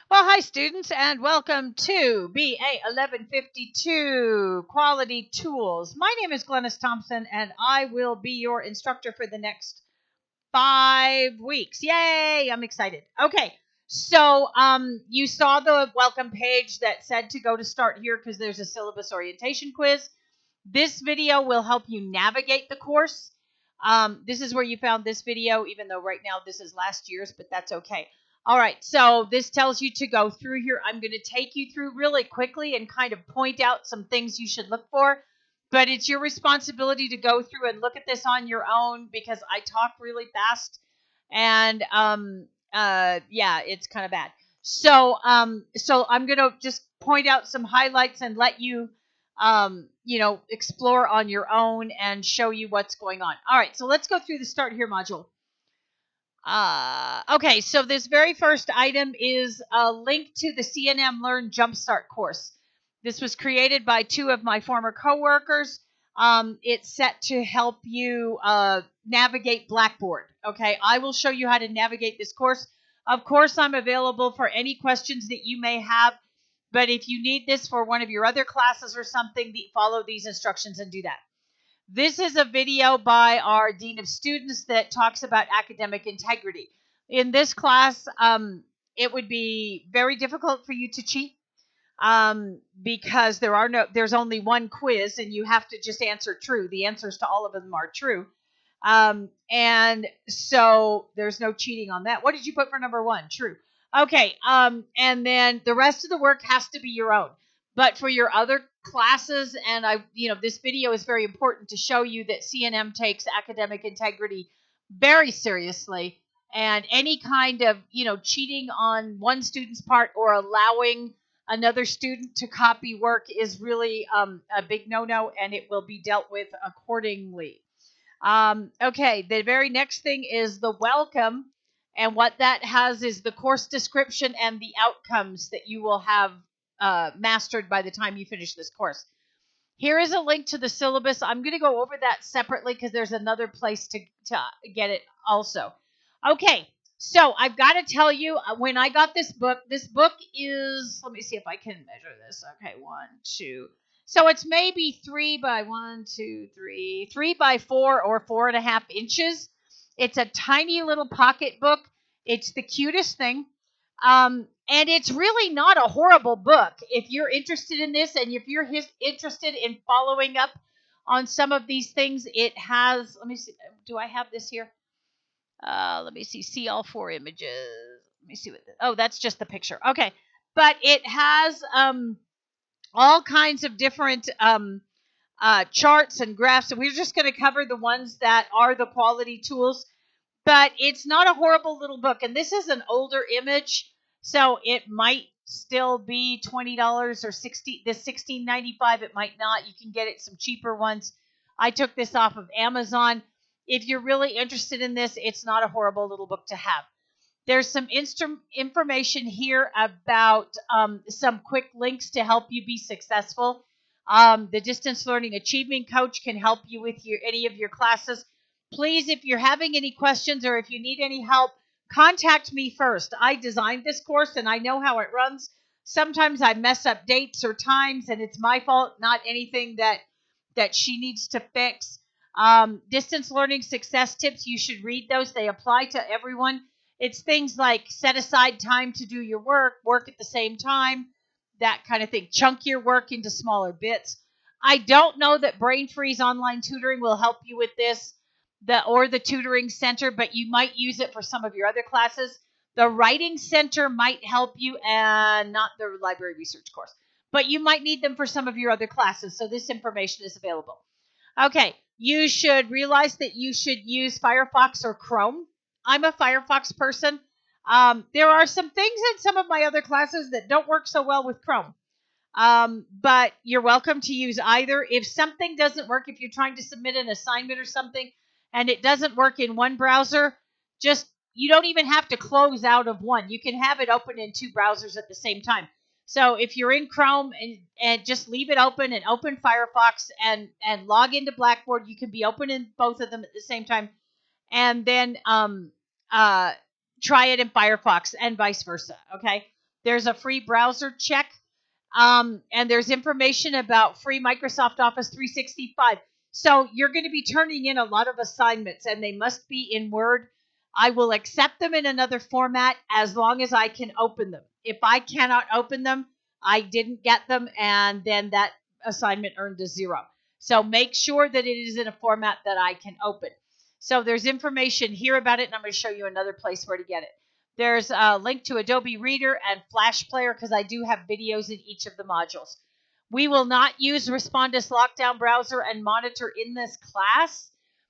Well, hi, students, and welcome to BA1152 Quality Tools. My name is Glennis Thompson, and I will be your instructor for the next 5 weeks. Yay! I'm excited. Okay, so you saw the welcome page that said to go to start here because there's a syllabus orientation quiz. This video will help you navigate the course. This is where you found this video, even though right now this is last year's, but that's okay. All right, so this tells you to go through here. I'm going to take you through really quickly and kind of point out some things you should look for, but it's your responsibility to go through and look at this on your own because I talk really fast and yeah, it's kind of bad. So I'm going to just point out some highlights and let you explore on your own and show you what's going on. All right, so let's go through the Start Here module. Okay, so this very first item is a link to the CNM Learn Jumpstart course. This was created by two of my former coworkers. It's set to help you navigate Blackboard. Okay, I will show you how to navigate this course. Of course, I'm available for any questions that you may have. But if you need this for one of your other classes or something, follow these instructions and do that. This is a video by our Dean of Students that talks about academic integrity. In this class, it would be very difficult for you to cheat because there's only one quiz and you have to just answer true. The answers to all of them are true. And so there's no cheating on that. What did you put for number 1? True. Okay, and then the rest of the work has to be your own. But for your other classes, and this video is very important to show you that CNM takes academic integrity very seriously, and any kind of, cheating on one student's part or allowing another student to copy work is really a big no-no, and it will be dealt with accordingly. Okay, the very next thing is the welcome. And what that has is the course description and the outcomes that you will have mastered by the time you finish this course. Here is a link to the syllabus. I'm going to go over that separately because there's another place to get it also. Okay, so I've got to tell you, when I got this book is, let me see if I can measure this. Okay, 1, 2. So it's maybe 3 by 4 or 4.5 inches. It's a tiny little pocket book. It's the cutest thing. And it's really not a horrible book. If you're interested in this and if you're interested in following up on some of these things, it has, let me see, do I have this here? Let me see all 4 images. Let me see that's just the picture. Okay. But it has all kinds of different charts and graphs. And we're just going to cover the ones that are the quality tools. But it's not a horrible little book. And this is an older image, so it might still be $20 or $16.95. It might not. You can get it some cheaper ones. I took this off of Amazon. If you're really interested in this, it's not a horrible little book to have. There's some information here about some quick links to help you be successful. The Distance Learning Achievement Coach can help you with any of your classes. Please, if you're having any questions or if you need any help, contact me first. I designed this course and I know how it runs. Sometimes I mess up dates or times and it's my fault, not anything that she needs to fix. Distance Learning Success Tips, you should read those. They apply to everyone. It's things like set aside time to do your work at the same time, that kind of thing. Chunk your work into smaller bits. I don't know that Brain Freeze Online Tutoring will help you with this, or the Tutoring Center, but you might use it for some of your other classes. The Writing Center might help you, and not the Library Research course, but you might need them for some of your other classes, so this information is available. Okay, you should realize that you should use Firefox or Chrome. I'm a Firefox person. There are some things in some of my other classes that don't work so well with Chrome. But you're welcome to use either. If something doesn't work, if you're trying to submit an assignment or something, and it doesn't work in one browser, you don't even have to close out of one. You can have it open in 2 browsers at the same time. So if you're in Chrome and just leave it open and open Firefox and log into Blackboard, you can be open in both of them at the same time. And then try it in Firefox and vice versa. Okay. There's a free browser check. And there's information about free Microsoft Office 365. So you're going to be turning in a lot of assignments, and they must be in Word. I will accept them in another format as long as I can open them. If I cannot open them, I didn't get them, and then that assignment earned a 0. So make sure that it is in a format that I can open. So there's information here about it, and I'm going to show you another place where to get it. There's a link to Adobe Reader and Flash Player because I do have videos in each of the modules. We will not use Respondus Lockdown Browser and Monitor in this class,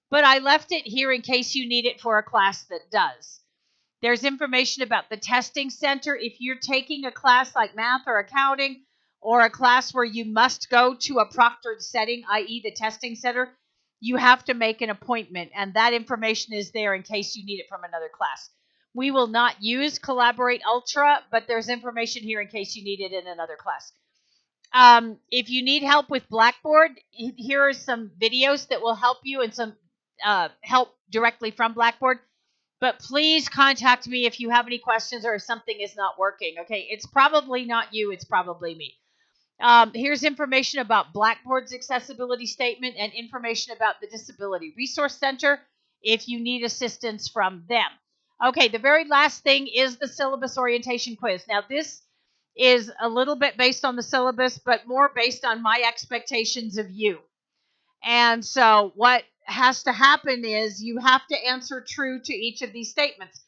but I left it here in case you need it for a class that does. There's information about the testing center. If you're taking a class like math or accounting, or a class where you must go to a proctored setting, i.e. the testing center, you have to make an appointment, and that information is there in case you need it from another class. We will not use Collaborate Ultra, but there's information here in case you need it in another class. If you need help with Blackboard, here are some videos that will help you and some help directly from Blackboard. But please contact me if you have any questions or if something is not working. Okay, it's probably not you, it's probably me. Here's information about Blackboard's accessibility statement and information about the Disability Resource Center if you need assistance from them. Okay, the very last thing is the syllabus orientation quiz. Now, this is a little bit based on the syllabus, but more based on my expectations of you. And so what has to happen is you have to answer true to each of these statements.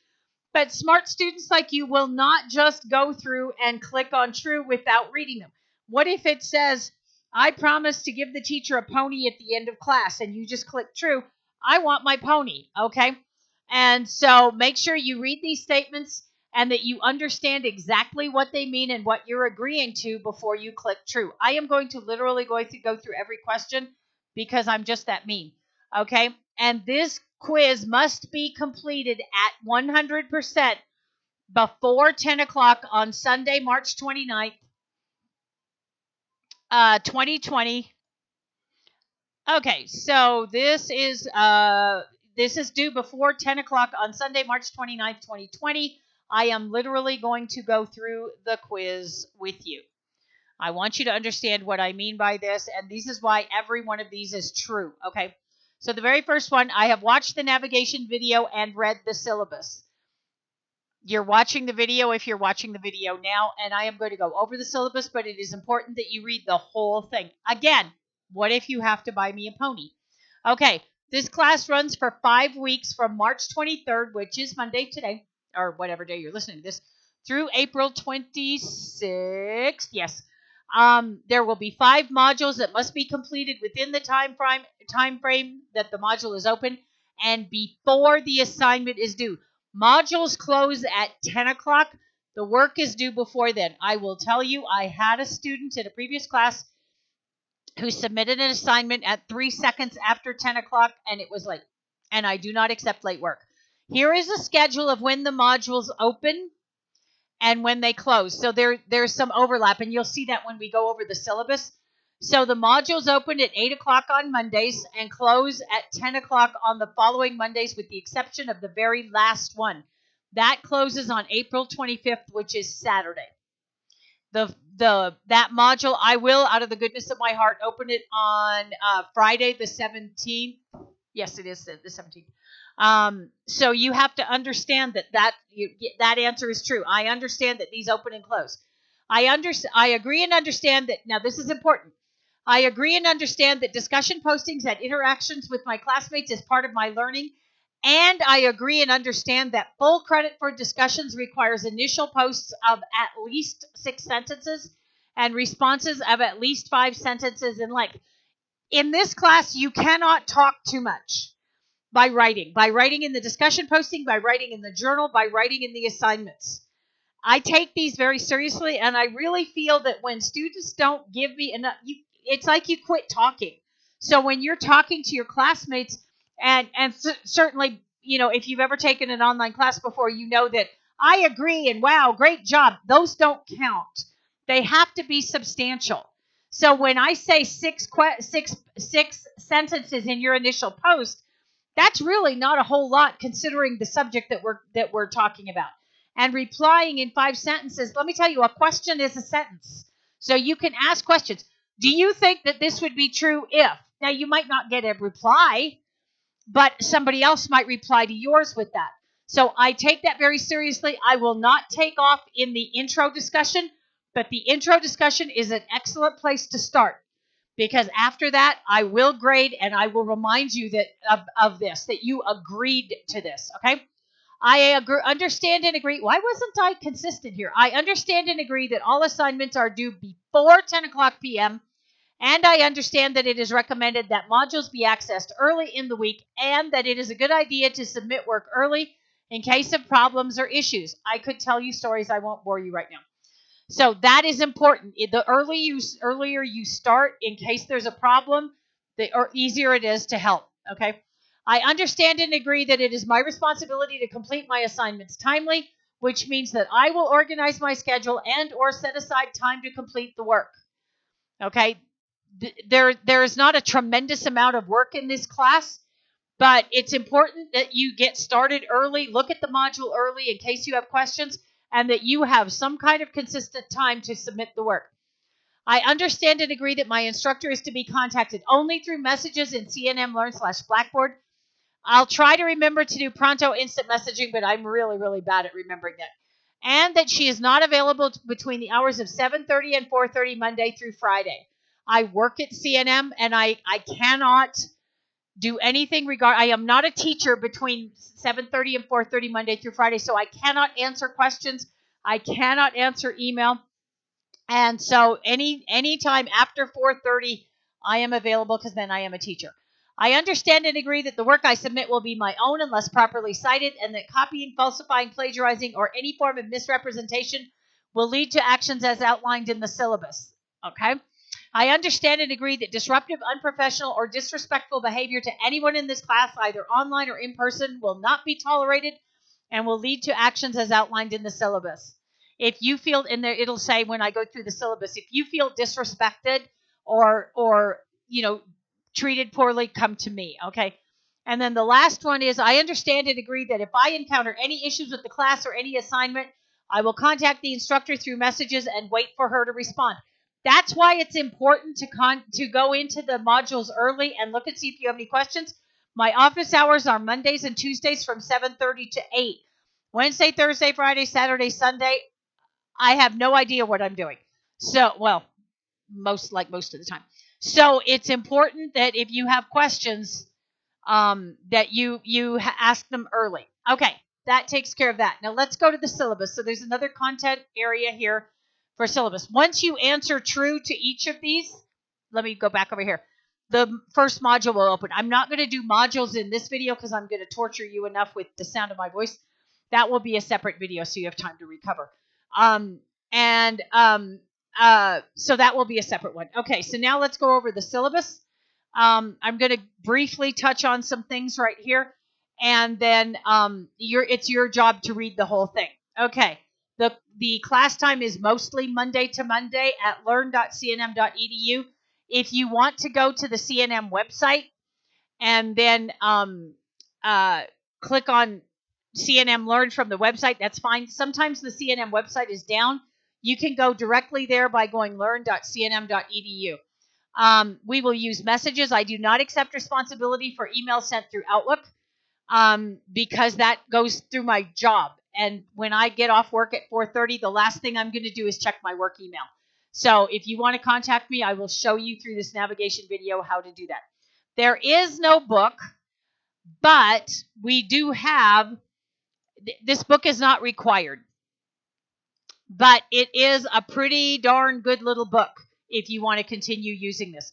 But smart students like you will not just go through and click on true without reading them. What if it says, I promise to give the teacher a pony at the end of class, and you just click true? I want my pony, okay? And so make sure you read these statements and that you understand exactly what they mean and what you're agreeing to before you click true. I am going to literally go through every question because I'm just that mean, okay? And this quiz must be completed at 100% before 10 o'clock on Sunday, March 29th, 2020. Okay, so this is due before 10 o'clock on Sunday, March 29th, 2020. I am literally going to go through the quiz with you. I want you to understand what I mean by this, and this is why every one of these is true, okay? So the very first one, I have watched the navigation video and read the syllabus. You're watching the video if you're watching the video now, and I am going to go over the syllabus, but it is important that you read the whole thing. Again, what if you have to buy me a pony? Okay, this class runs for 5 weeks from March 23rd, which is Monday today, or whatever day you're listening to this, through April 26th. Yes. There will be 5 modules that must be completed within the time frame that the module is open and before the assignment is due. Modules close at 10 o'clock. The work is due before then. I will tell you, I had a student in a previous class who submitted an assignment at 3 seconds after 10 o'clock, and it was late. And I do not accept late work. Here is a schedule of when the modules open and when they close. So there's some overlap, and you'll see that when we go over the syllabus. So the modules open at 8 o'clock on Mondays and close at 10 o'clock on the following Mondays, with the exception of the very last one. That closes on April 25th, which is Saturday. That module, I will, out of the goodness of my heart, open it on Friday the 17th. Yes, it is the 17th. So you have to understand that answer is true. I understand that these open and close. I agree and understand that, now this is important. I agree and understand that discussion postings and interactions with my classmates is part of my learning. And I agree and understand that full credit for discussions requires initial posts of at least 6 sentences and responses of at least 5 sentences in length. In this class, you cannot talk too much by writing in the discussion posting, by writing in the journal, by writing in the assignments. I take these very seriously, and I really feel that when students don't give me enough, it's like you quit talking. So when you're talking to your classmates, and certainly, if you've ever taken an online class before, you know that I agree and wow, great job. Those don't count. They have to be substantial. So when I say six sentences in your initial post, that's really not a whole lot considering the subject that we're talking about. and replying in 5 sentences. Let me tell you, a question is a sentence. So you can ask questions. Do you think that this would be true if? Now, you might not get a reply, but somebody else might reply to yours with that. So I take that very seriously. I will not take off in the intro discussion, but the intro discussion is an excellent place to start, because after that, I will grade and I will remind you that of this, that you agreed to this, okay? I understand and agree. Why wasn't I consistent here? I understand and agree that all assignments are due before 10 o'clock p.m., and I understand that it is recommended that modules be accessed early in the week, and that it is a good idea to submit work early in case of problems or issues. I could tell you stories. I won't bore you right now. So that is important. The earlier you start, in case there's a problem, the easier it is to help. Okay. I understand and agree that it is my responsibility to complete my assignments timely, which means that I will organize my schedule and or set aside time to complete the work. Okay. There is not a tremendous amount of work in this class, but it's important that you get started early, look at the module early in case you have questions, and that you have some kind of consistent time to submit the work. I understand and agree that my instructor is to be contacted only through messages in CNM Learn/Blackboard. I'll try to remember to do Pronto instant messaging, but I'm really, really bad at remembering that. And that she is not available between the hours of 7:30 and 4:30 Monday through Friday. I work at CNM, and I cannot do anything I am not a teacher between 7:30 and 4:30 Monday through Friday, so I cannot answer questions. I cannot answer email. And so any time after 4:30, I am available, because then I am a teacher. I understand and agree that the work I submit will be my own unless properly cited, and that copying, falsifying, plagiarizing, or any form of misrepresentation will lead to actions as outlined in the syllabus. Okay? I understand and agree that disruptive, unprofessional, or disrespectful behavior to anyone in this class, either online or in person, will not be tolerated and will lead to actions as outlined in the syllabus. If you feel, in there, it'll say when I go through the syllabus, if you feel disrespected or treated poorly, come to me, okay? And then the last one is, I understand and agree that if I encounter any issues with the class or any assignment, I will contact the instructor through messages and wait for her to respond. That's why it's important to go into the modules early and look and see if you have any questions. My office hours are Mondays and Tuesdays from 7:30 to 8. Wednesday, Thursday, Friday, Saturday, Sunday, I have no idea what I'm doing. So, well, most of the time. So it's important that if you have questions, that you ask them early. Okay, that takes care of that. Now let's go to the syllabus. So there's another content area here for syllabus. Once you answer true to each of these, let me go back over here. The first module will open. I'm not going to do modules in this video because I'm going to torture you enough with the sound of my voice. That will be a separate video, so you have time to recover. So that will be a separate one. Okay, so now let's go over the syllabus. I'm going to briefly touch on some things right here, and then it's your job to read the whole thing. Okay, the class time is mostly Monday to Monday at learn.cnm.edu. If you want to go to the CNM website and then click on CNM Learn from the website, that's fine. Sometimes the CNM website is down. You can go directly there by going learn.cnm.edu. We will use messages. I do not accept responsibility for emails sent through Outlook because that goes through my job. And when I get off work at 4:30, the last thing I'm going to do is check my work email. So if you want to contact me, I will show you through this navigation video how to do that. There is no book, but we do have, this book is not required, but it is a pretty darn good little book if you want to continue using this.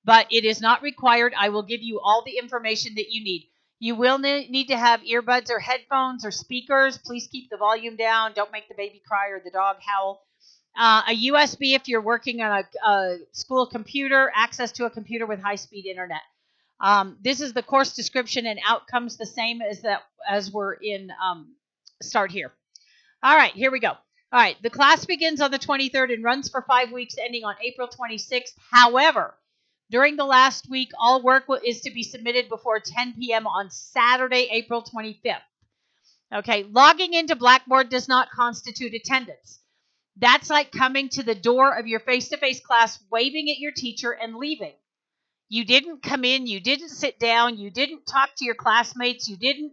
But it is not required. I will give you all the information that you need. You will need to have earbuds or headphones or speakers. Please keep the volume down. Don't make the baby cry or the dog howl. A USB if you're working on a school computer, access to a computer with high-speed internet. This is the course description and outcomes, the same as were in Start Here. All right, here we go. All right, the class begins on the 23rd and runs for 5 weeks, ending on April 26th. However, during the last week, all work is to be submitted before 10 p.m. on Saturday, April 25th. Okay, logging into Blackboard does not constitute attendance. That's like coming to the door of your face-to-face class, waving at your teacher, and leaving. You didn't come in, you didn't sit down, you didn't talk to your classmates, you didn't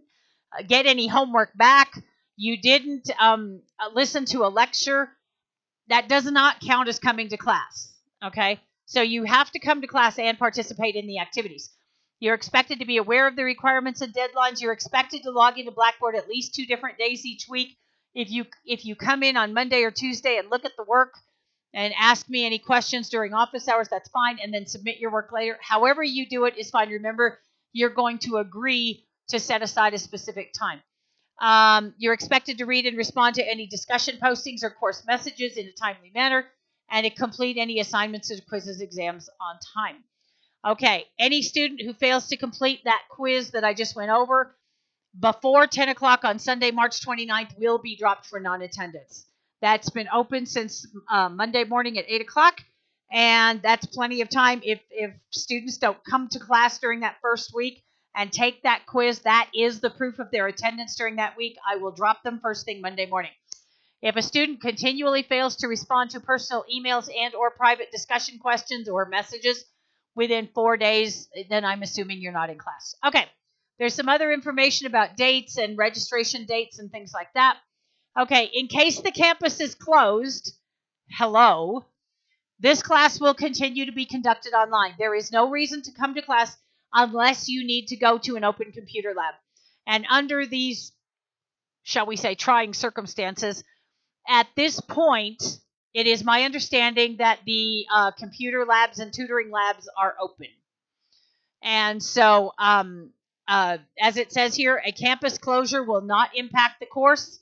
get any homework back, you didn't listen to a lecture. That does not count as coming to class. Okay, so you have to come to class and participate in the activities. You're expected to be aware of the requirements and deadlines. You're expected to log into Blackboard at least 2 different days each week. If you come in on Monday or Tuesday and look at the work and ask me any questions during office hours, that's fine, and then submit your work later. However you do it is fine. Remember, you're going to agree to set aside a specific time. You're expected to read and respond to any discussion postings or course messages in a timely manner, and to complete any assignments or quizzes, exams on time. Okay, any student who fails to complete that quiz that I just went over before 10 o'clock on Sunday, March 29th, will be dropped for non-attendance. That's been open since Monday morning at 8 o'clock, and that's plenty of time. If students don't come to class during that first week and take that quiz, that is the proof of their attendance during that week. I will drop them first thing Monday morning. If a student continually fails to respond to personal emails and or private discussion questions or messages within 4 days, then I'm assuming you're not in class. Okay, there's some other information about dates and registration dates and things like that. Okay, in case the campus is closed, hello, this class will continue to be conducted online. There is no reason to come to class unless you need to go to an open computer lab. And under these, shall we say, trying circumstances, at this point, it is my understanding that the computer labs and tutoring labs are open. And so, as it says here, a campus closure will not impact the course.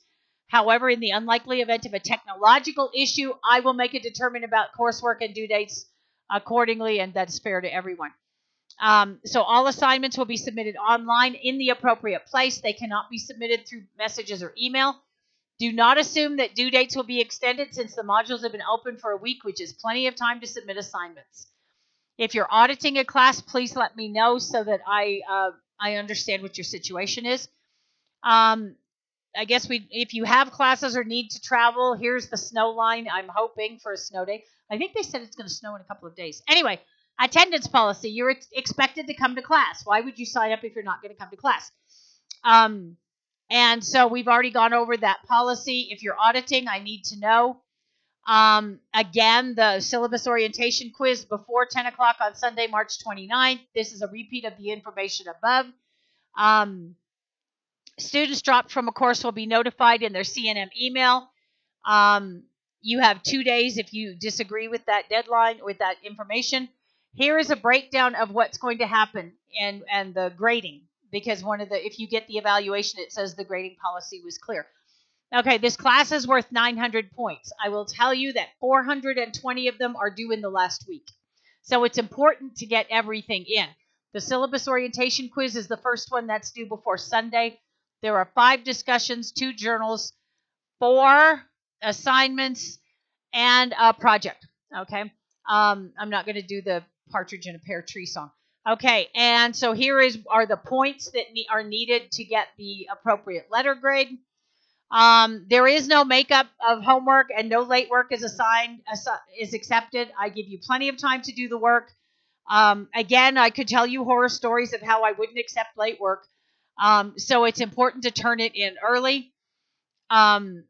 However, in the unlikely event of a technological issue, I will make a determination about coursework and due dates accordingly, and that's fair to everyone. So all assignments will be submitted online in the appropriate place. They cannot be submitted through messages or email. Do not assume that due dates will be extended since the modules have been open for a week, which is plenty of time to submit assignments. If you're auditing a class, please let me know so that I understand what your situation is. I guess if you have classes or need to travel, here's the snow line. I'm hoping for a snow day. I think they said it's going to snow in a couple of days. Anyway, attendance policy. You're expected to come to class. Why would you sign up if you're not going to come to class? And so we've already gone over that policy. If you're auditing, I need to know. Again, the syllabus orientation quiz before 10 o'clock on Sunday, March 29th. This is a repeat of the information above. Students dropped from a course will be notified in their CNM email. You have 2 days if you disagree with that deadline, with that information. Here is a breakdown of what's going to happen and the grading, because if you get the evaluation, it says the grading policy was clear. Okay, this class is worth 900 points. I will tell you that 420 of them are due in the last week. So it's important to get everything in. The syllabus orientation quiz is the first one that's due before Sunday. There are 5 discussions, 2 journals, 4 assignments, and a project. Okay, I'm not going to do the partridge in a pear tree song. Okay, and so here are the points that are needed to get the appropriate letter grade. There is no makeup of homework, and no late work is accepted. I give you plenty of time to do the work. Again, I could tell you horror stories of how I wouldn't accept late work. So it's important to turn it in early. And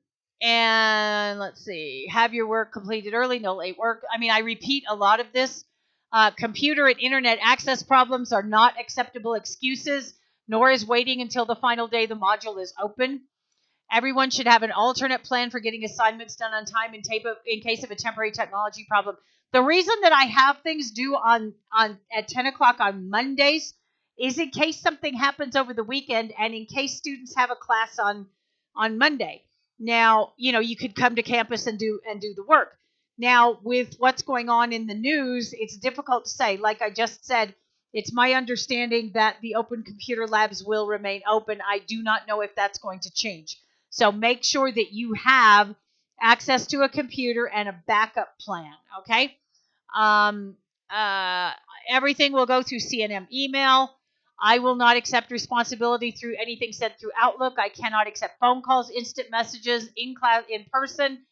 let's see, have your work completed early, no late work. I mean, I repeat a lot of this. Computer and internet access problems are not acceptable excuses, nor is waiting until the final day the module is open. Everyone should have an alternate plan for getting assignments done on time in case of a temporary technology problem. The reason that I have things due at 10 o'clock on Mondays is in case something happens over the weekend and in case students have a class on Monday. Now, you could come to campus and do the work. Now, with what's going on in the news, it's difficult to say. Like I just said, it's my understanding that the open computer labs will remain open. I do not know if that's going to change. So make sure that you have access to a computer and a backup plan, okay? Everything will go through CNM email. I will not accept responsibility through anything sent through Outlook. I cannot accept phone calls, instant messages, in class, in person.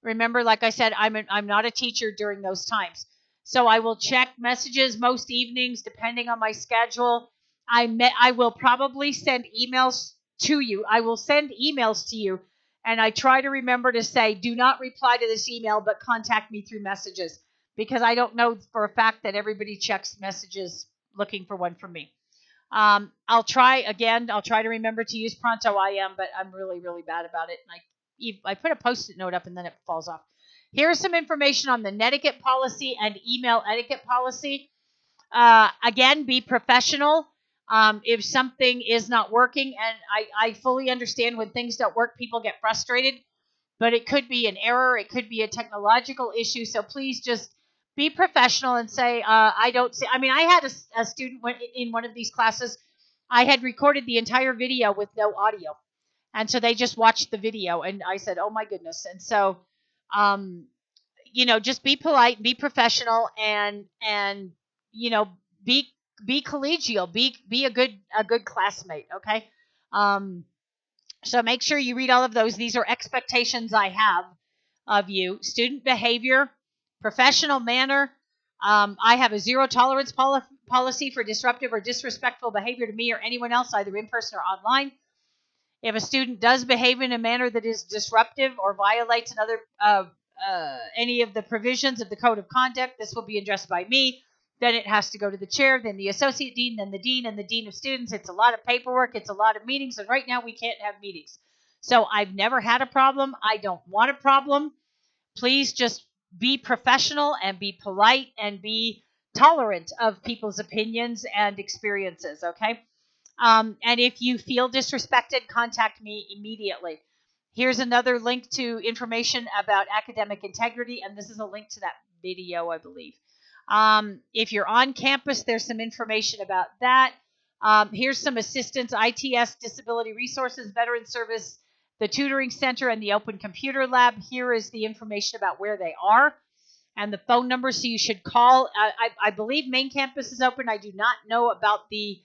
Remember, like I said, I'm not a teacher during those times. So I will check messages most evenings, depending on my schedule. I will probably send emails to you. I will send emails to you, and I try to remember to say, do not reply to this email, but contact me through messages, because I don't know for a fact that everybody checks messages looking for one from me. I'll try to remember to use Pronto IM, but I'm really, really bad about it. And I put a Post-it note up and then it falls off. Here's some information on the netiquette policy and email etiquette policy. Again, be professional. If something is not working, and I fully understand when things don't work, people get frustrated, but it could be an error. It could be a technological issue. So please just be professional and say, I don't see. I mean, I had a student in one of these classes. I had recorded the entire video with no audio. And so they just watched the video, and I said, oh my goodness. And so, just be polite, be professional, and be collegial, be a good classmate. Okay. So make sure you read all of those. These are expectations I have of you. Student behavior, professional manner. I have a zero tolerance policy for disruptive or disrespectful behavior to me or anyone else, either in person or online. If a student does behave in a manner that is disruptive or violates any of the provisions of the code of conduct, this will be addressed by me. Then it has to go to the chair, then the associate dean, then the dean, and the dean of students. It's a lot of paperwork. It's a lot of meetings. And right now we can't have meetings. So I've never had a problem. I don't want a problem. Please just be professional and be polite and be tolerant of people's opinions and experiences, okay? And if you feel disrespected, contact me immediately. Here's another link to information about academic integrity, and this is a link to that video, I believe. If you're on campus, there's some information about that. Here's some assistance: ITS, Disability Resources, Veteran Service, the Tutoring Center, and the Open Computer Lab. Here is the information about where they are and the phone number, so you should call. I believe main campus is open. I do not know about the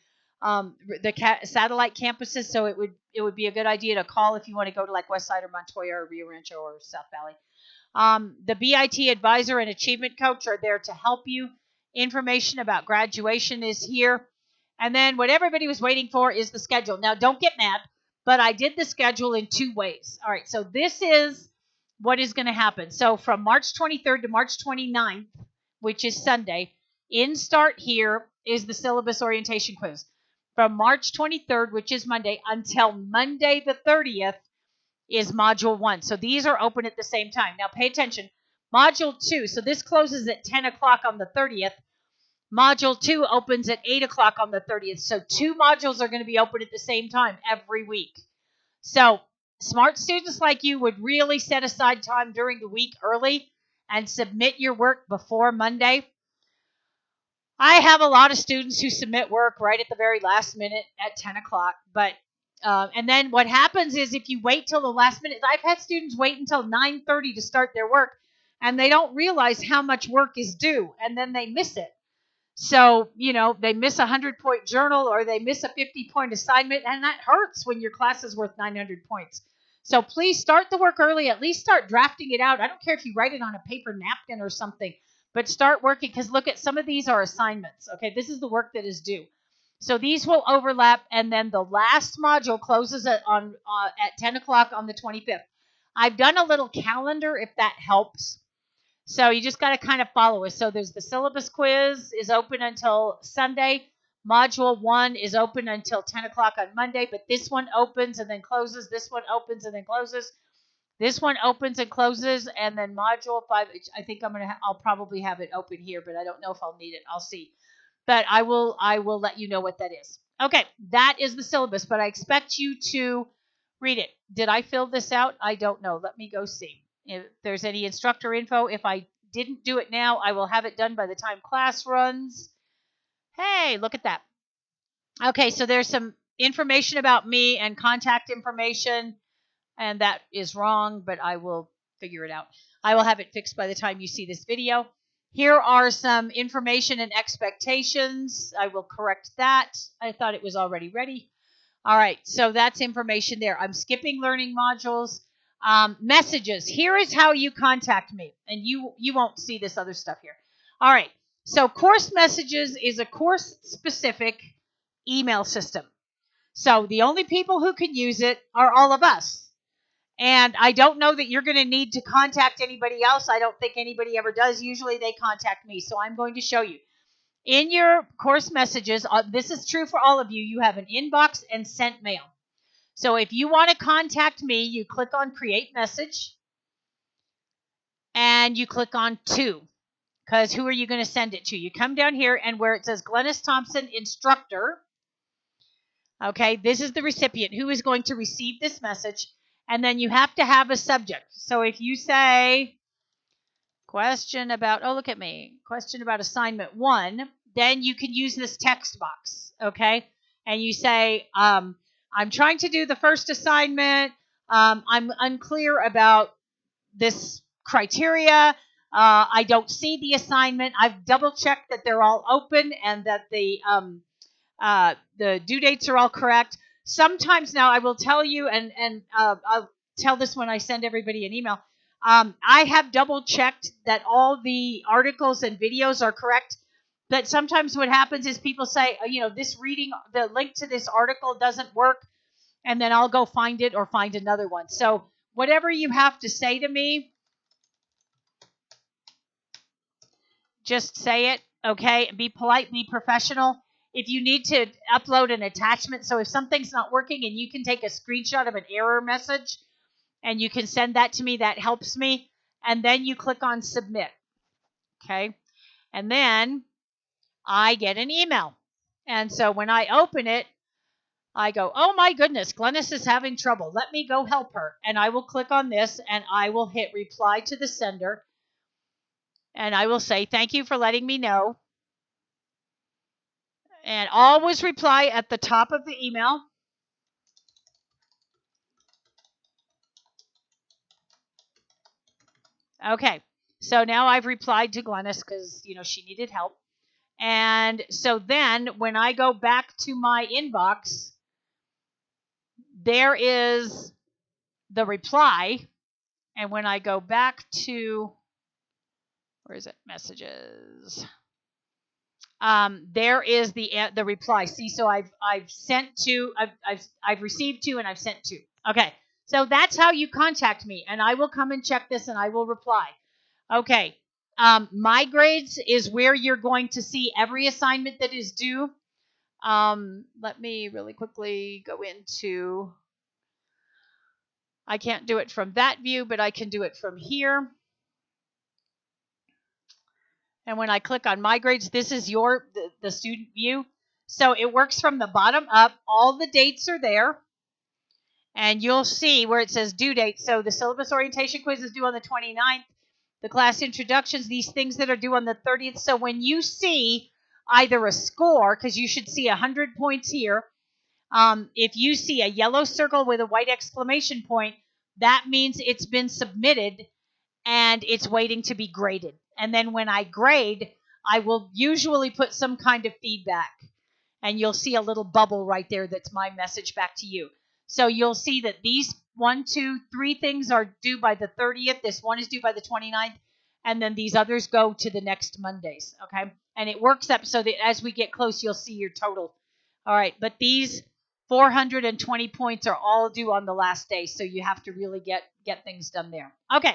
satellite campuses, so it would be a good idea to call if you want to go to like Westside or Montoya or Rio Rancho or South Valley. The BIT advisor and achievement coach are there to help you. Information about graduation is here. And then what everybody was waiting for is the schedule. Now, don't get mad, but I did the schedule in 2 ways. All right, so this is what is going to happen. So from March 23rd to March 29th, which is Sunday, in Start here is the syllabus orientation quiz. From March 23rd, which is Monday, until Monday the 30th, is Module 1. So these are open at the same time. Now pay attention. Module 2, so this closes at 10 o'clock on the 30th. Module 2 opens at 8 o'clock on the 30th. So 2 modules are going to be open at the same time every week. So smart students like you would really set aside time during the week early and submit your work before Monday. I have a lot of students who submit work right at the very last minute at 10 o'clock, but and then what happens is if you wait till the last minute, I've had students wait until 9:30 to start their work, and they don't realize how much work is due, and then they miss it. So, they miss a 100-point journal or they miss a 50-point assignment, and that hurts when your class is worth 900 points. So please start the work early, at least start drafting it out. I don't care if you write it on a paper napkin or something, but start working, because look at some of these are assignments. Okay, this is the work that is due. So these will overlap, and then the last module closes at 10 o'clock on the 25th. I've done a little calendar if that helps. So you just got to kind of follow us. So there's the syllabus quiz is open until Sunday. Module 1 is open until 10 o'clock on Monday, but this one opens and then closes. This one opens and then closes. This one opens and closes, and then Module 5, I think I'll probably have it open here, but I don't know if I'll need it. I'll see. But I will let you know what that is. Okay, that is the syllabus, but I expect you to read it. Did I fill this out? I don't know. Let me go see. If there's any instructor info, if I didn't do it now, I will have it done by the time class runs. Hey, look at that. Okay, so there's some information about me and contact information, and that is wrong, but I will figure it out. I will have it fixed by the time you see this video. Here are some information and expectations. I will correct that. I thought it was already ready. All right, so that's information there. I'm skipping learning modules. Messages. Here is how you contact me, and you won't see this other stuff here. All right, so course messages is a course-specific email system. So the only people who can use it are all of us. And I don't know that you're going to need to contact anybody else. I don't think anybody ever does. Usually they contact me. So I'm going to show you. In your course messages, this is true for all of you, you have an inbox and sent mail. So if you want to contact me, you click on create message and you click on to, because who are you going to send it to? You come down here and where it says Glennis Thompson instructor, okay, this is the recipient who is going to receive this message. And then you have to have a subject. So if you say question about, oh, look at me, question about assignment 1, then you can use this text box, okay? And you say, I'm trying to do the first assignment. I'm unclear about this criteria. I don't see the assignment. I've double checked that they're all open and that the due dates are all correct. Sometimes now I will tell you, and I'll tell this when I send everybody an email. I have double checked that all the articles and videos are correct. But sometimes what happens is people say, this reading, the link to this article doesn't work, and then I'll go find it or find another one. So whatever you have to say to me, just say it, okay? Be polite, be professional. If you need to upload an attachment, so if something's not working and you can take a screenshot of an error message and you can send that to me, that helps me. And then you click on submit, okay? And then I get an email. And so when I open it, I go, oh my goodness, Glennis is having trouble. Let me go help her. And I will click on this and I will hit reply to the sender. And I will say, thank you for letting me know. And always reply at the top of the email. Okay, so now I've replied to Glennis because, she needed help. And so then when I go back to my inbox, there is the reply. And when I go back to, where is it? Messages. There is the reply. See, so I've received 2 and I've sent 2. Okay, so that's how you contact me, and I will come and check this and I will reply. Okay, my grades is where you're going to see every assignment that is due. Let me really quickly go into. I can't do it from that view, but I can do it from here. And when I click on my grades, this is the student view. So it works from the bottom up. All the dates are there. And you'll see where it says due date. So the syllabus orientation quiz is due on the 29th. The class introductions, these things that are due on the 30th. So when you see either a score, because you should see 100 points here, if you see a yellow circle with a white exclamation point, that means it's been submitted and it's waiting to be graded. And then when I grade, I will usually put some kind of feedback. And you'll see a little bubble right there that's my message back to you. So you'll see that these 1, 2, 3 things are due by the 30th. This one is due by the 29th. And then these others go to the next Mondays, okay? And it works up so that as we get close, you'll see your total. All right, but these 420 points are all due on the last day, so you have to really get things done there. Okay,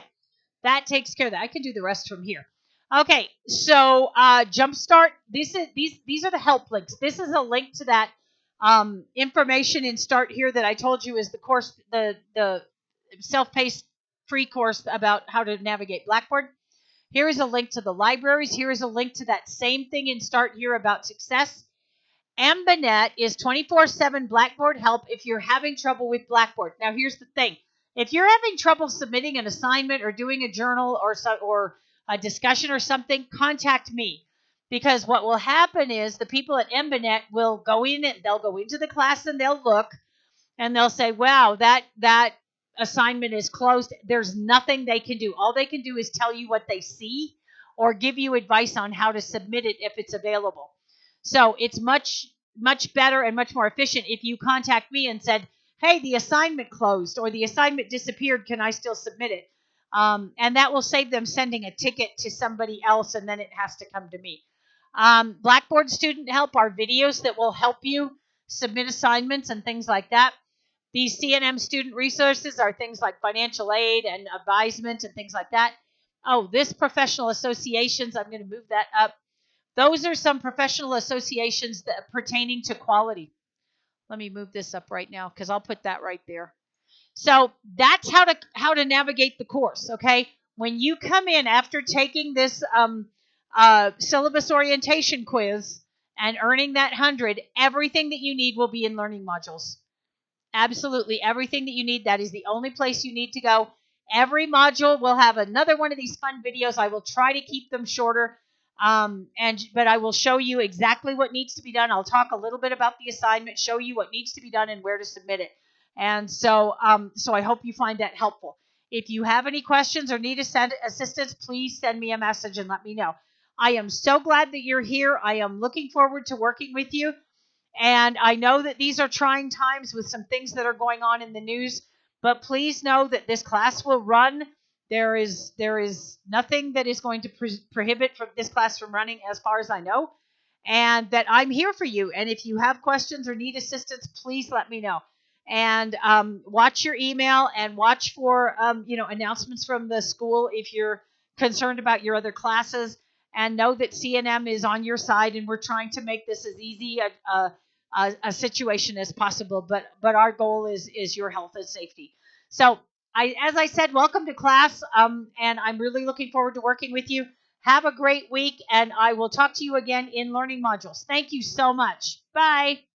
that takes care of that. I can do the rest from here. Okay, so Jumpstart, these are the help links. This is a link to that information in Start here that I told you is the course, the self-paced free course about how to navigate Blackboard. Here is a link to the libraries. Here is a link to that same thing in Start here about success. Ambinet is 24/7 Blackboard help if you're having trouble with Blackboard. Now, here's the thing. If you're having trouble submitting an assignment or doing a journal or a discussion or something, contact me. Because what will happen is the people at Ambinet will go in and they'll go into the class and they'll look and they'll say, wow, that assignment is closed. There's nothing they can do. All they can do is tell you what they see or give you advice on how to submit it if it's available. So it's much better and much more efficient if you contact me and said, hey, the assignment closed or the assignment disappeared. Can I still submit it? And that will save them sending a ticket to somebody else, and then it has to come to me. Blackboard Student Help are videos that will help you submit assignments and things like that. These CNM student resources are things like financial aid and advisement and things like that. Oh, this professional associations, I'm going to move that up. Those are some professional associations that pertaining to quality. Let me move this up right now because I'll put that right there. So that's how to navigate the course. Okay, when you come in after taking this syllabus orientation quiz and earning that 100, everything that you need will be in learning modules. Absolutely everything that you need. That is the only place you need to go. Every module will have another one of these fun videos. I will try to keep them shorter, but I will show you exactly what needs to be done. I'll talk a little bit about the assignment, show you what needs to be done and where to submit it. And so I hope you find that helpful. If you have any questions or need assistance, please send me a message and let me know. I am so glad that you're here. I am looking forward to working with you. And I know that these are trying times with some things that are going on in the news, but please know that this class will run. There is nothing that is going to prohibit this class from running as far as I know, and that I'm here for you. And if you have questions or need assistance, please let me know. And watch your email and watch for announcements from the school if you're concerned about your other classes. And know that CNM is on your side, and we're trying to make this as easy a situation as possible. But our goal is your health and safety. So as I said, welcome to class, and I'm really looking forward to working with you. Have a great week, and I will talk to you again in learning modules. Thank you so much. Bye.